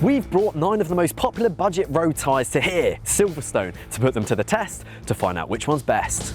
we've brought 9 of the most popular budget road tyres to here, Silverstone, to put them to the test to find out which one's best.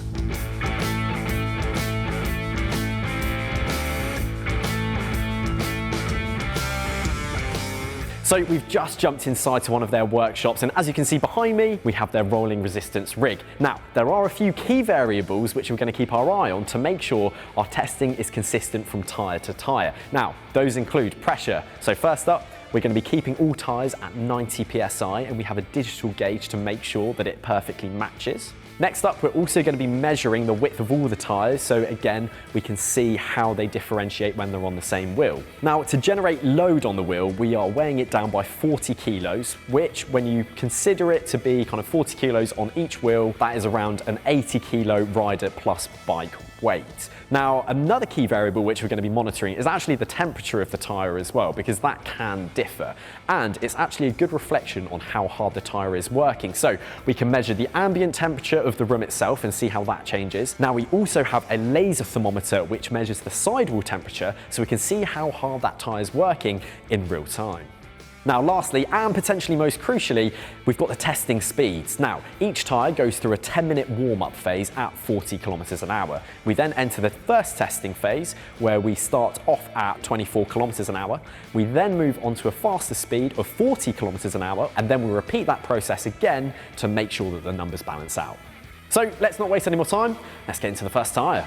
So we've just jumped inside to one of their workshops, and as you can see behind me, we have their rolling resistance rig. Now, there are a few key variables which we're going to keep our eye on to make sure our testing is consistent from tyre to tyre. Now, those include pressure. So first up, we're going to be keeping all tyres at 90 psi, and we have a digital gauge to make sure that it perfectly matches. Next up, we're also going to be measuring the width of all the tyres, so again, we can see how they differentiate when they're on the same wheel. Now, to generate load on the wheel, we are weighing it down by 40 kilos, which when you consider it to be kind of 40 kilos on each wheel, that is around an 80 kilo rider plus bike weight. Now, another key variable which we're going to be monitoring is actually the temperature of the tyre as well, because that can differ. And it's actually a good reflection on how hard the tyre is working. So we can measure the ambient temperature of the room itself and see how that changes. Now, we also have a laser thermometer which measures the sidewall temperature, so we can see how hard that tyre is working in real time. Now lastly, and potentially most crucially, we've got the testing speeds. Now, each tyre goes through a 10-minute warm-up phase at 40 kilometers an hour. We then enter the first testing phase, where we start off at 24 kilometers an hour. We then move on to a faster speed of 40 kilometers an hour, and then we repeat that process again to make sure that the numbers balance out. So let's not waste any more time, let's get into the first tyre.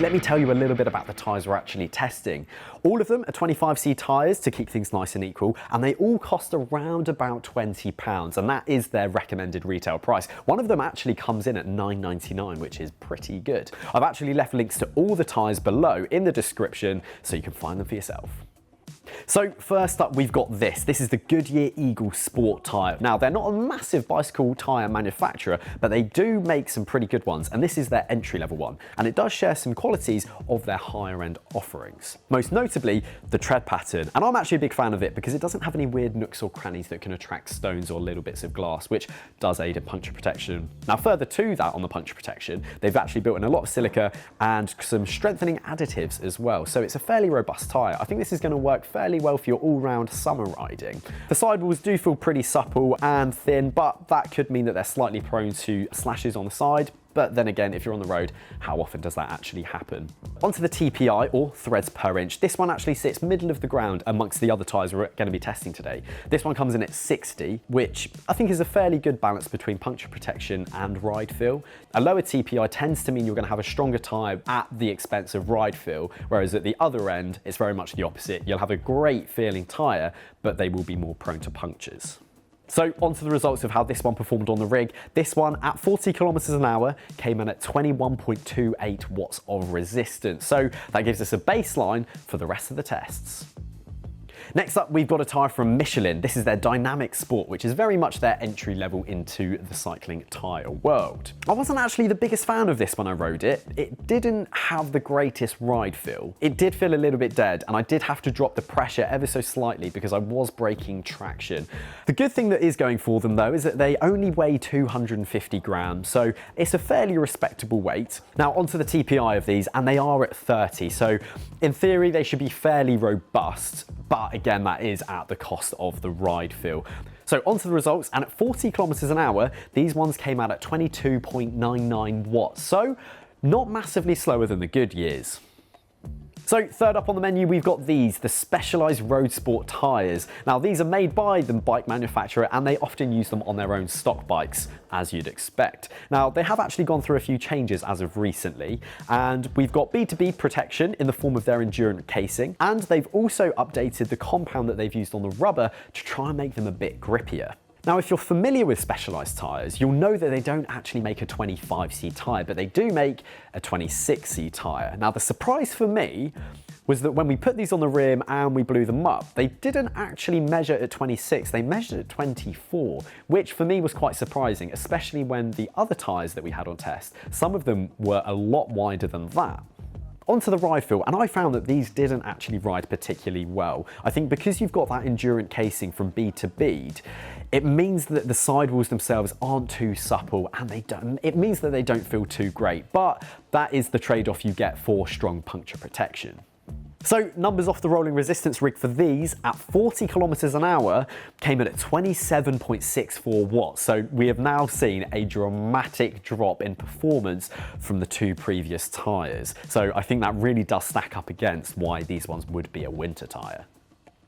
Let me tell you a little bit about the tyres we're actually testing. All of them are 25C tyres to keep things nice and equal, and they all cost around about £20, and that is their recommended retail price. One of them actually comes in at £9.99, which is pretty good. I've actually left links to all the tyres below in the description so you can find them for yourself. So first up, we've got this. This is the Goodyear Eagle Sport tyre. Now, they're not a massive bicycle tyre manufacturer, but they do make some pretty good ones, and this is their entry-level one, and it does share some qualities of their higher-end offerings. Most notably, the tread pattern, and I'm actually a big fan of it because it doesn't have any weird nooks or crannies that can attract stones or little bits of glass, which does aid in puncture protection. Now, further to that on the puncture protection, they've actually built in a lot of silica and some strengthening additives as well, so it's a fairly robust tyre. I think this is going to work fairly well for your all-round summer riding. The sidewalls do feel pretty supple and thin, but that could mean that they're slightly prone to slashes on the side. But then again, if you're on the road, how often does that actually happen? Onto the TPI, or threads per inch. This one actually sits middle of the ground amongst the other tyres we're going to be testing today. This one comes in at 60, which I think is a fairly good balance between puncture protection and ride feel. A lower TPI tends to mean you're going to have a stronger tyre at the expense of ride feel, whereas at the other end, it's very much the opposite. You'll have a great feeling tyre, but they will be more prone to punctures. So onto the results of how this one performed on the rig. This one at 40 kilometers an hour came in at 21.28 watts of resistance. So that gives us a baseline for the rest of the tests. Next up, we've got a tyre from Michelin. This is their Dynamic Sport, which is very much their entry level into the cycling tyre world. I wasn't actually the biggest fan of this when I rode it. It didn't have the greatest ride feel. It did feel a little bit dead, and I did have to drop the pressure ever so slightly because I was breaking traction. The good thing that is going for them though is that they only weigh 250 grams, so it's a fairly respectable weight. Now onto the TPI of these, and they are at 30, so in theory they should be fairly robust, but again, that is at the cost of the ride feel. So onto the results, and at 40 kilometers an hour, these ones came out at 22.99 watts. So not massively slower than the Goodyears. So third up on the menu, we've got these, the Specialized RoadSport tyres. Now these are made by the bike manufacturer, and they often use them on their own stock bikes, as you'd expect. Now they have actually gone through a few changes as of recently, and we've got B2B protection in the form of their endurance casing, and they've also updated the compound that they've used on the rubber to try and make them a bit grippier. Now, if you're familiar with Specialized tyres, you'll know that they don't actually make a 25C tyre, but they do make a 26C tyre. Now, the surprise for me was that when we put these on the rim and we blew them up, they didn't actually measure at 26, they measured at 24, which for me was quite surprising, especially when the other tyres that we had on test, some of them were a lot wider than that. Onto the ride feel, and I found that these didn't actually ride particularly well. I think because you've got that endurance casing from bead to bead, it means that the sidewalls themselves aren't too supple, and it means that they don't feel too great, but that is the trade-off you get for strong puncture protection. So numbers off the rolling resistance rig for these at 40 kilometers an hour came in at 27.64 watts. So we have now seen a dramatic drop in performance from the two previous tyres. So I think that really does stack up against why these ones would be a winter tyre.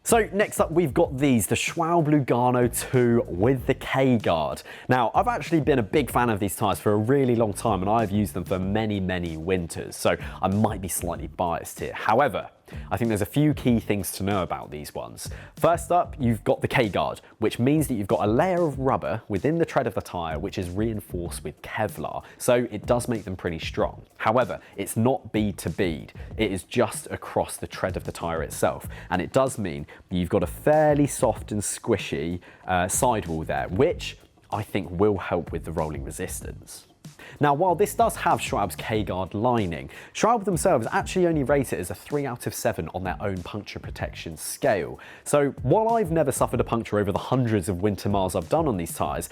So next up we've got these, the Schwalbe Lugano II with the K-Guard. Now I've actually been a big fan of these tyres for a really long time and I've used them for many winters, so I might be slightly biased here. However, I think there's a few key things to know about these ones. First up, you've got the K-Guard, which means that you've got a layer of rubber within the tread of the tyre which is reinforced with Kevlar, so it does make them pretty strong. However, it's not bead to bead, it is just across the tread of the tyre itself, and it does mean you've got a fairly soft and squishy sidewall there, which I think will help with the rolling resistance. Now, while this does have Schwalbe's K-Guard lining, Schwalbe themselves actually only rate it as a 3 out of 7 on their own puncture protection scale. So while I've never suffered a puncture over the hundreds of winter miles I've done on these tyres,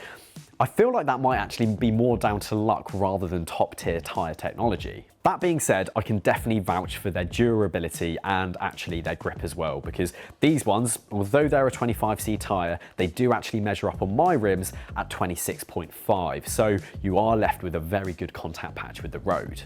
I feel like that might actually be more down to luck rather than top tier tyre technology. That being said, I can definitely vouch for their durability and actually their grip as well, because these ones, although they're a 25C tyre, they do actually measure up on my rims at 26.5, so you are left with a very good contact patch with the road.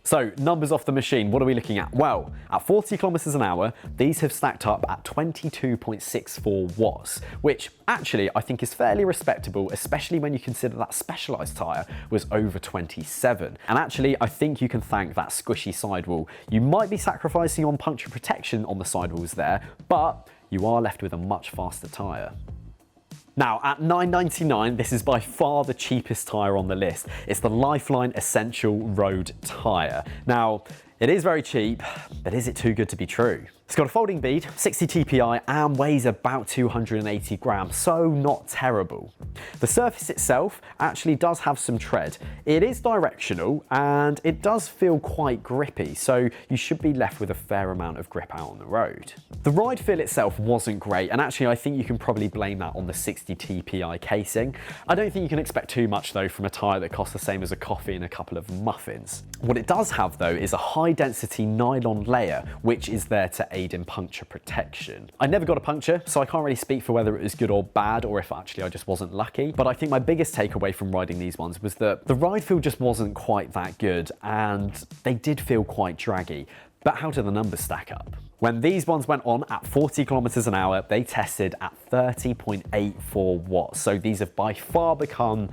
So numbers off the machine, what are we looking at? Well, at 40 kilometers an hour, these have stacked up at 22.64 watts, which actually I think is fairly respectable, especially when you consider that Specialized tyre was over 27. And actually, I think you can thank that squishy sidewall. You might be sacrificing on puncture protection on the sidewalls there, but you are left with a much faster tyre. Now, at $9.99, this is by far the cheapest tyre on the list. It's the Lifeline Essential Road tyre. Now, it is very cheap, but is it too good to be true? It's got a folding bead, 60 TPI, and weighs about 280 grams, so not terrible. The surface itself actually does have some tread. It is directional, and it does feel quite grippy, so you should be left with a fair amount of grip out on the road. The ride feel itself wasn't great, and actually I think you can probably blame that on the 60 TPI casing. I don't think you can expect too much though from a tyre that costs the same as a coffee and a couple of muffins. What it does have though is a high density nylon layer, which is there to aid in puncture protection. I never got a puncture, so I can't really speak for whether it was good or bad, or if actually I just wasn't lucky. But I think my biggest takeaway from riding these ones was that the ride feel just wasn't quite that good, and they did feel quite draggy. But how do the numbers stack up? When these ones went on at 40 kilometers an hour, they tested at 30.84 watts. So these have by far become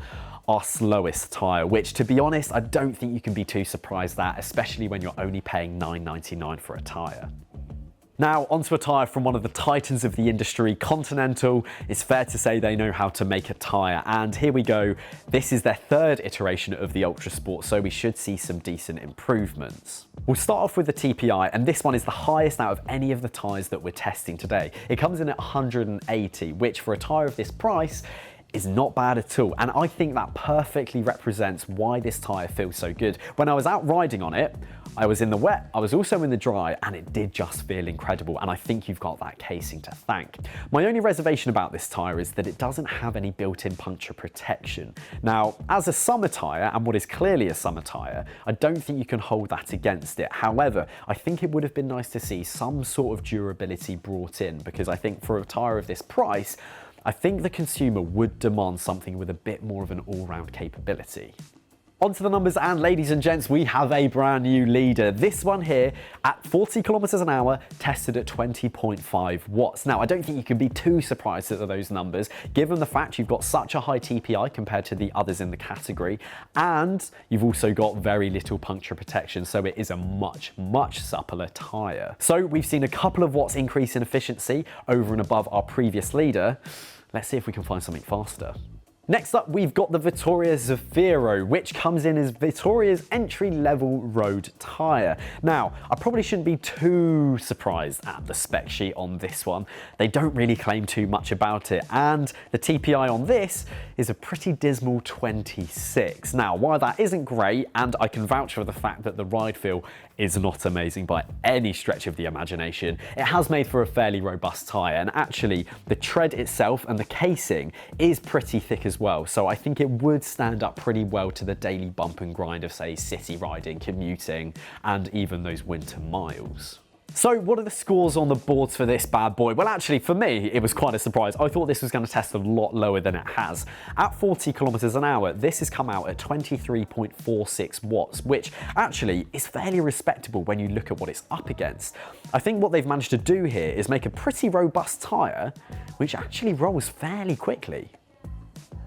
our slowest tyre, which to be honest, I don't think you can be too surprised at, especially when you're only paying $9.99 for a tyre. Now, onto a tyre from one of the titans of the industry, Continental. It's fair to say they know how to make a tyre, and here we go. This is their third iteration of the Ultra Sport, so we should see some decent improvements. We'll start off with the TPI, and this one is the highest out of any of the tyres that we're testing today. It comes in at 180, which for a tyre of this price is not bad at all, and I think that perfectly represents why this tyre feels so good. When I was out riding on it, I was in the wet, I was also in the dry, and it did just feel incredible, and I think you've got that casing to thank. My only reservation about this tyre is that it doesn't have any built-in puncture protection. Now, as a summer tyre, and what is clearly a summer tyre, I don't think you can hold that against it. However, I think it would have been nice to see some sort of durability brought in, because I think for a tyre of this price, I think the consumer would demand something with a bit more of an all-round capability. Onto the numbers, and ladies and gents, we have a brand new leader. This one here at 40 kilometers an hour, tested at 20.5 watts. Now, I don't think you can be too surprised at those numbers, given the fact you've got such a high TPI compared to the others in the category, and you've also got very little puncture protection, so it is a much suppler tyre. So we've seen a couple of watts increase in efficiency over and above our previous leader. Let's see if we can find something faster. Next up, we've got the Vittoria Zaffiro, which comes in as Vittoria's entry-level road tyre. Now, I probably shouldn't be too surprised at the spec sheet on this one. They don't really claim too much about it, and the TPI on this is a pretty dismal 26. Now, while that isn't great, and I can vouch for the fact that the ride feel is not amazing by any stretch of the imagination, it has made for a fairly robust tyre, and actually the tread itself and the casing is pretty thick as well, so I think it would stand up pretty well to the daily bump and grind of, say, city riding, commuting, and even those winter miles. So what are the scores on the boards for this bad boy? Well, actually, for me, it was quite a surprise. I thought this was going to test a lot lower than it has. At 40 kilometers an hour, this has come out at 23.46 watts, which actually is fairly respectable when you look at what it's up against. I think what they've managed to do here is make a pretty robust tyre, which actually rolls fairly quickly.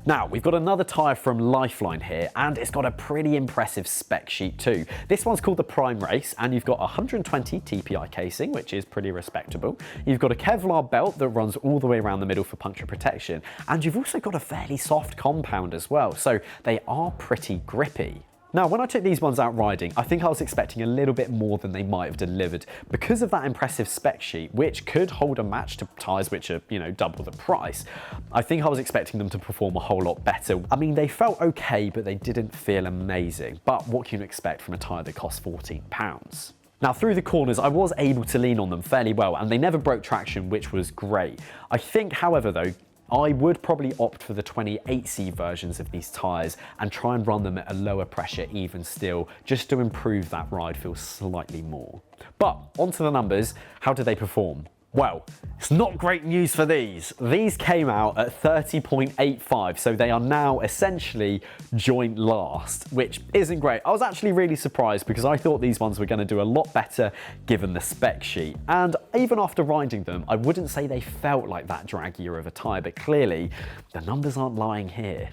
Now, we've got another tyre from Lifeline here, and it's got a pretty impressive spec sheet too. This one's called the Prime Race, and you've got 120 TPI casing, which is pretty respectable. You've got a Kevlar belt that runs all the way around the middle for puncture protection, and you've also got a fairly soft compound as well, so they are pretty grippy. Now, when I took these ones out riding, I think I was expecting a little bit more than they might have delivered because of that impressive spec sheet, which could hold a match to tyres which are, double the price. I think I was expecting them to perform a whole lot better. I mean, they felt okay, but they didn't feel amazing. But what can you expect from a tyre that costs £14? Now, through the corners, I was able to lean on them fairly well, and they never broke traction, which was great. I think, however, though, I would probably opt for the 28C versions of these tyres and try and run them at a lower pressure even still, just to improve that ride feel slightly more. But onto the numbers, how did they perform? Well, it's not great news for these. These came out at 30.85, so they are now essentially joint last, which isn't great. I was actually really surprised because I thought these ones were going to do a lot better given the spec sheet. And even after riding them, I wouldn't say they felt like that draggier of a tyre, but clearly the numbers aren't lying here.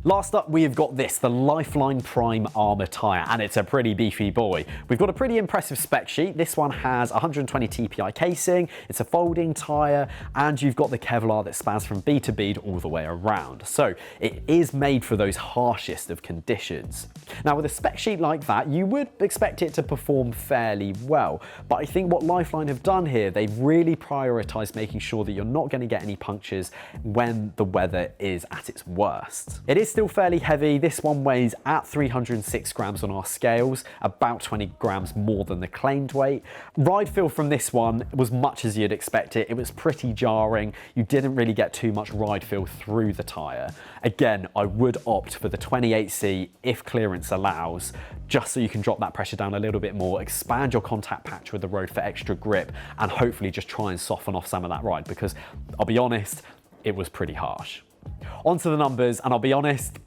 Last up, we've got this, the Lifeline Prime Armour tyre, and it's a pretty beefy boy. We've got a pretty impressive spec sheet. This one has 120 TPI casing, it's a folding tyre, and you've got the Kevlar that spans from bead to bead all the way around. So it is made for those harshest of conditions. Now, with a spec sheet like that, you would expect it to perform fairly well, but I think what Lifeline have done here, they've really prioritised making sure that you're not going to get any punctures when the weather is at its worst. It is still fairly heavy. This one weighs at 306 grams on our scales, about 20 grams more than the claimed weight. Ride feel from this one was much as you'd expect it. It was pretty jarring. You didn't really get too much ride feel through the tyre. Again, I would opt for the 28C if clearance allows, just so you can drop that pressure down a little bit more, expand your contact patch with the road for extra grip, and hopefully just try and soften off some of that ride, because I'll be honest, it was pretty harsh. Onto the numbers, and I'll be honest,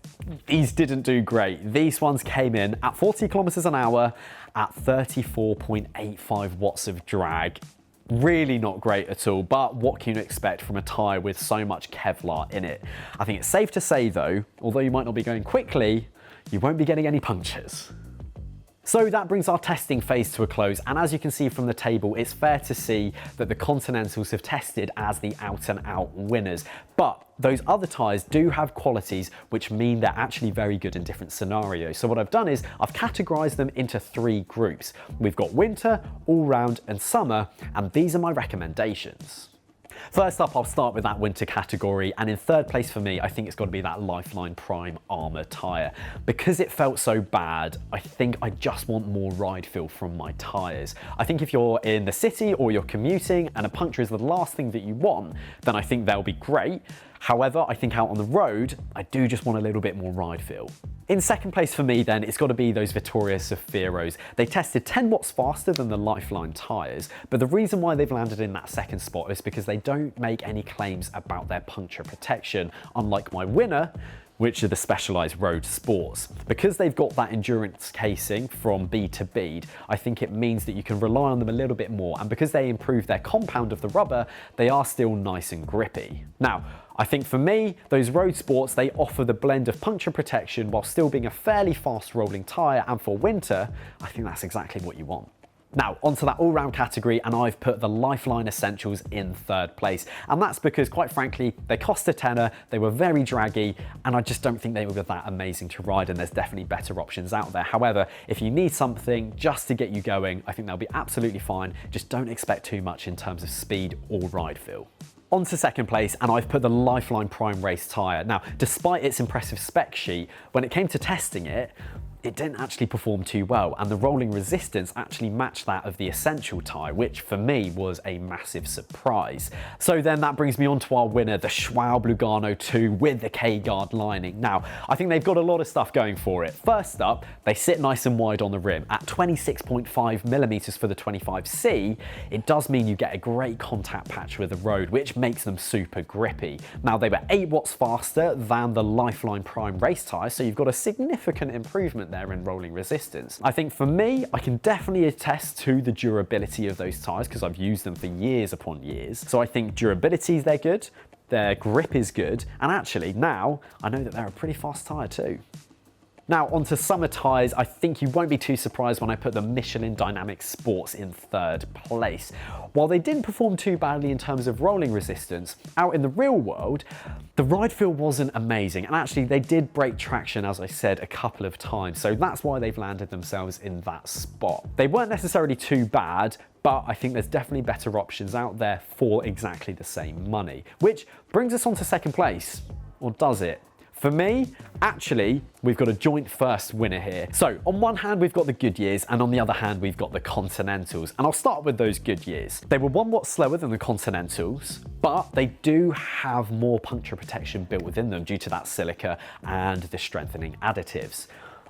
these didn't do great. These ones came in at 40 kilometers an hour at 34.85 watts of drag. Really not great at all, but what can you expect from a tyre with so much Kevlar in it? I think it's safe to say though, although you might not be going quickly, you won't be getting any punctures. So that brings our testing phase to a close, and as you can see from the table, it's fair to see that the Continentals have tested as the out and out winners. But those other tyres do have qualities which mean they're actually very good in different scenarios. So what I've done is I've categorised them into 3 groups. We've got winter, all round and summer, and these are my recommendations. First up, I'll start with that winter category, and in third place for me, I think it's got to be that Lifeline Prime Armour tyre. Because it felt so bad, I think I just want more ride feel from my tyres. I think if you're in the city or you're commuting and a puncture is the last thing that you want, then I think they'll be great. However, I think out on the road, I do just want a little bit more ride feel. In second place for me then, it's got to be those Vittoria Zaffiros. They tested 10 watts faster than the Lifeline tyres, but the reason why they've landed in that second spot is because they don't make any claims about their puncture protection, unlike my winner, which are the Specialized RoadSports. Because they've got that endurance casing from bead to bead, I think it means that you can rely on them a little bit more, and because they improve their compound of the rubber, they are still nice and grippy. Now, I think for me, those RoadSports, they offer the blend of puncture protection while still being a fairly fast rolling tyre, and for winter, I think that's exactly what you want. Now, onto that all-round category, and I've put the Lifeline Essentials in third place. And that's because, quite frankly, they cost a tenner, they were very draggy, and I just don't think they were that amazing to ride, and there's definitely better options out there. However, if you need something just to get you going, I think they'll be absolutely fine. Just don't expect too much in terms of speed or ride feel. On to second place, and I've put the Lifeline Prime Race tyre. Now, despite its impressive spec sheet, when it came to testing it, it didn't actually perform too well, and the rolling resistance actually matched that of the Essential tyre, which for me was a massive surprise. So then that brings me on to our winner, the Schwalbe Lugano II with the K-Guard lining. Now, I think they've got a lot of stuff going for it. First up, they sit nice and wide on the rim. At 26.5 millimeters for the 25C, it does mean you get a great contact patch with the road, which makes them super grippy. Now, they were 8 watts faster than the Lifeline Prime race tyre, so you've got a significant improvement there in rolling resistance. I think for me, I can definitely attest to the durability of those tyres because I've used them for years upon years. So I think durability, they're good, their grip is good, and actually now I know that they're a pretty fast tyre too. Now onto summer tyres, I think you won't be too surprised when I put the Michelin Dynamic Sports in 3rd place. While they didn't perform too badly in terms of rolling resistance, out in the real world, the ride feel wasn't amazing, and actually they did break traction, as I said, a couple of times, so that's why they've landed themselves in that spot. They weren't necessarily too bad, but I think there's definitely better options out there for exactly the same money. Which brings us on to 2nd place, or does it? For me, actually, we've got a joint first winner here. So on one hand, we've got the Goodyears, and on the other hand, we've got the Continentals. And I'll start with those Goodyears. They were 1 watt slower than the Continentals, but they do have more puncture protection built within them due to that silica and the strengthening additives.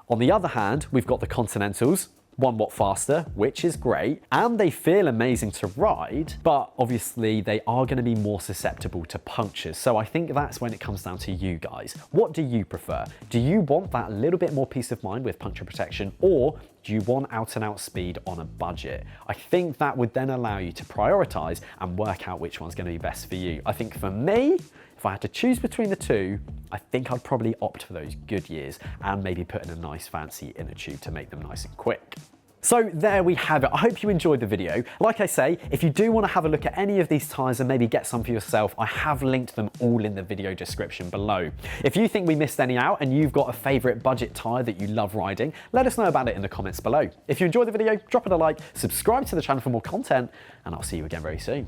On the other hand, we've got the Continentals, 1 watt faster, which is great, and they feel amazing to ride, but obviously they are going to be more susceptible to punctures. So I think that's when it comes down to you guys. What do you prefer? Do you want that little bit more peace of mind with puncture protection, or do you want out and out speed on a budget? I think that would then allow you to prioritize and work out which one's going to be best for you. I think for me, if I had to choose between the two, I think I'd probably opt for those Goodyears and maybe put in a nice fancy inner tube to make them nice and quick. So there we have it. I hope you enjoyed the video. Like I say, if you do want to have a look at any of these tyres and maybe get some for yourself, I have linked them all in the video description below. If you think we missed any out and you've got a favourite budget tyre that you love riding, let us know about it in the comments below. If you enjoyed the video, drop it a like, subscribe to the channel for more content, and I'll see you again very soon.